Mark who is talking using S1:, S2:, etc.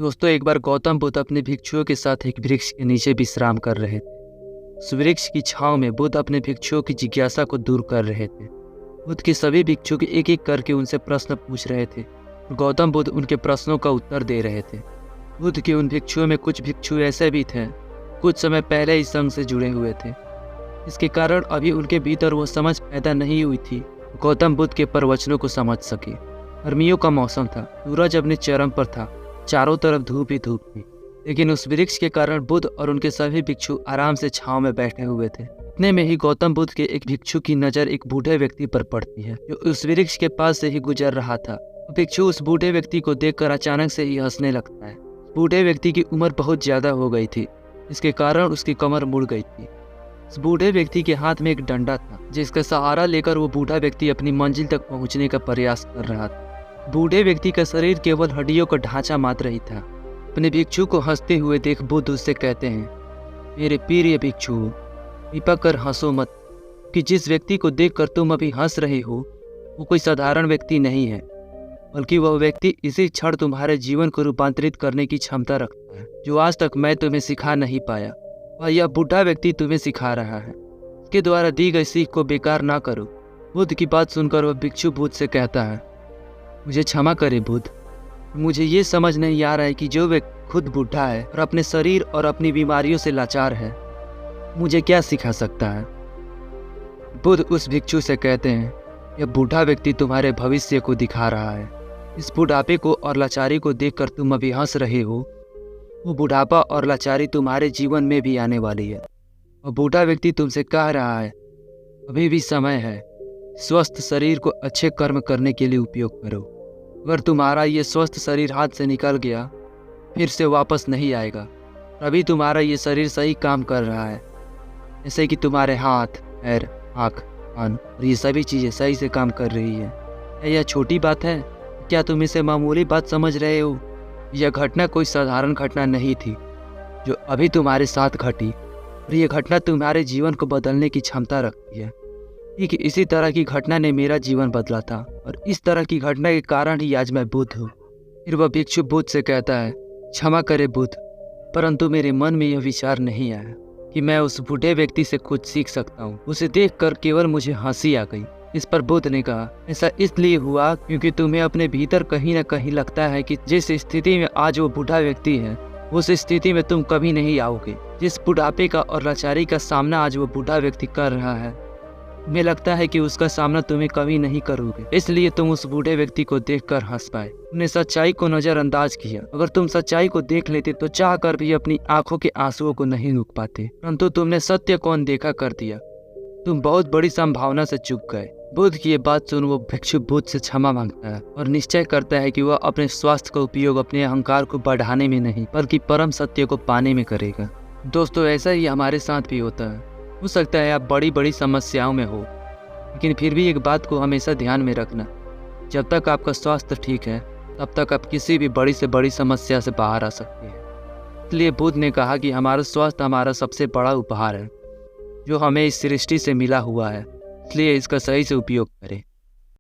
S1: दोस्तों, एक बार गौतम बुद्ध अपने भिक्षुओं के साथ एक वृक्ष के नीचे विश्राम कर रहे थे। उस वृक्ष की छांव में बुद्ध अपने भिक्षुओं की जिज्ञासा को दूर कर रहे थे। बुद्ध के सभी भिक्षु एक एक करके उनसे प्रश्न पूछ रहे थे। गौतम बुद्ध उनके प्रश्नों का उत्तर दे रहे थे। बुद्ध के उन भिक्षुओं में कुछ भिक्षु ऐसे भी थे कुछ समय पहले ही संघ से जुड़े हुए थे। इसके कारण अभी उनके भीतर वो समझ पैदा नहीं हुई थी गौतम बुद्ध के प्रवचनों को समझ सके। गर्मियों का मौसम था, सूरज अपने चरम पर था, चारों तरफ धूप ही धूप थी। लेकिन उस वृक्ष के कारण बुद्ध और उनके सभी भिक्षु आराम से छांव में बैठे हुए थे। इतने में ही गौतम बुद्ध के एक भिक्षु की नज़र एक बूढ़े व्यक्ति पर पड़ती है जो उस वृक्ष के पास से ही गुजर रहा था। भिक्षु उस बूढ़े व्यक्ति को देखकर अचानक से ही हंसने लगता है। बूढ़े व्यक्ति की उम्र बहुत ज्यादा हो गई थी, इसके कारण उसकी कमर मुड़ गई थी। उस बूढ़े व्यक्ति के हाथ में एक डंडा था जिसका सहारा लेकर वो बूढ़ा व्यक्ति अपनी मंजिल तक पहुंचने का प्रयास कर रहा था। बूढ़े व्यक्ति का शरीर केवल हड्डियों का ढांचा मात्र ही था। अपने भिक्षु को हंसते हुए देख बुद्ध उससे कहते हैं, मेरे प्रिय भिक्षु, कृपा कर हंसो मत, कि जिस व्यक्ति को देखकर तुम अभी हंस रहे हो वो कोई साधारण व्यक्ति नहीं है, बल्कि वह व्यक्ति इसी क्षण तुम्हारे जीवन को रूपांतरित करने की क्षमता रखता है जो आज तक मैं तुम्हें सिखा नहीं पाया। वह यह बूढ़ा व्यक्ति तुम्हें सिखा रहा है। उसके द्वारा दी गई सीख को बेकार ना करो। बुद्ध की बात सुनकर वह भिक्षु बुद्ध से कहता है, मुझे क्षमा करे बुद्ध, मुझे ये समझ नहीं आ रहा है कि जो व्यक्ति खुद बूढ़ा है और अपने शरीर और अपनी बीमारियों से लाचार है मुझे क्या सिखा सकता है। बुद्ध उस भिक्षु से कहते हैं, यह बूढ़ा व्यक्ति तुम्हारे भविष्य को दिखा रहा है। इस बुढ़ापे को और लाचारी को देखकर तुम अभी हंस रहे हो, वो बुढ़ापा और लाचारी तुम्हारे जीवन में भी आने वाली है। और बूढ़ा व्यक्ति तुमसे कह रहा है, अभी भी समय है, स्वस्थ शरीर को अच्छे कर्म करने के लिए उपयोग करो। अगर तुम्हारा ये स्वस्थ शरीर हाथ से निकल गया फिर से वापस नहीं आएगा। अभी तुम्हारा ये शरीर सही काम कर रहा है, जैसे कि तुम्हारे हाथ, पैर, आँख, कान और ये सभी चीज़ें सही से काम कर रही है। क्या यह छोटी बात है? क्या तुम इसे मामूली बात समझ रहे हो? यह घटना कोई साधारण घटना नहीं थी जो अभी तुम्हारे साथ घटी, और यह घटना तुम्हारे जीवन को बदलने की क्षमता रखती है। ठीक इसी तरह की घटना ने मेरा जीवन बदला था, और इस तरह की घटना के कारण ही आज मैं बुद्ध हूँ। फिर वह भिक्षु बुद्ध से कहता है, क्षमा करे बुद्ध, परंतु मेरे मन में यह विचार नहीं आया कि मैं उस बूढ़े व्यक्ति से कुछ सीख सकता हूँ। उसे देखकर केवल मुझे हंसी आ गई। इस पर बुद्ध ने कहा, ऐसा इसलिए हुआ क्योंकि तुम्हें अपने भीतर कहीं न कहीं लगता है कि जिस स्थिति में आज वो बूढ़ा व्यक्ति है उस स्थिति में तुम कभी नहीं आओगे। जिस बुढ़ापे का और लाचारी का सामना आज वो बूढ़ा व्यक्ति कर रहा है, तुम्हें लगता है कि उसका सामना तुम्हें कभी नहीं करोगे, इसलिए तुम उस बूढ़े व्यक्ति को देखकर हंस पाए। तुमने सच्चाई को नजरअंदाज किया। अगर तुम सच्चाई को देख लेते तो चाह कर भी अपनी आंखों के आंसुओं को नहीं रोक पाते, परंतु तुमने सत्य को अनदेखा कर दिया। तुम बहुत बड़ी संभावना से चूक गए। बुद्ध की ये बात सुन वो भिक्षु बुद्ध से क्षमा मांगता है और निश्चय करता है कि वह अपने स्वास्थ्य का उपयोग अपने अहंकार को बढ़ाने में नहीं बल्कि परम सत्य को पाने में करेगा। दोस्तों, ऐसा ही हमारे साथ भी होता है। हो सकता है आप बड़ी बड़ी समस्याओं में हो, लेकिन फिर भी एक बात को हमेशा ध्यान में रखना, जब तक आपका स्वास्थ्य ठीक है तब तक आप किसी भी बड़ी से बड़ी समस्या से बाहर आ सकते हैं। इसलिए बुद्ध ने कहा कि हमारा स्वास्थ्य हमारा सबसे बड़ा उपहार है जो हमें इस सृष्टि से मिला हुआ है, इसलिए इसका सही से उपयोग करें।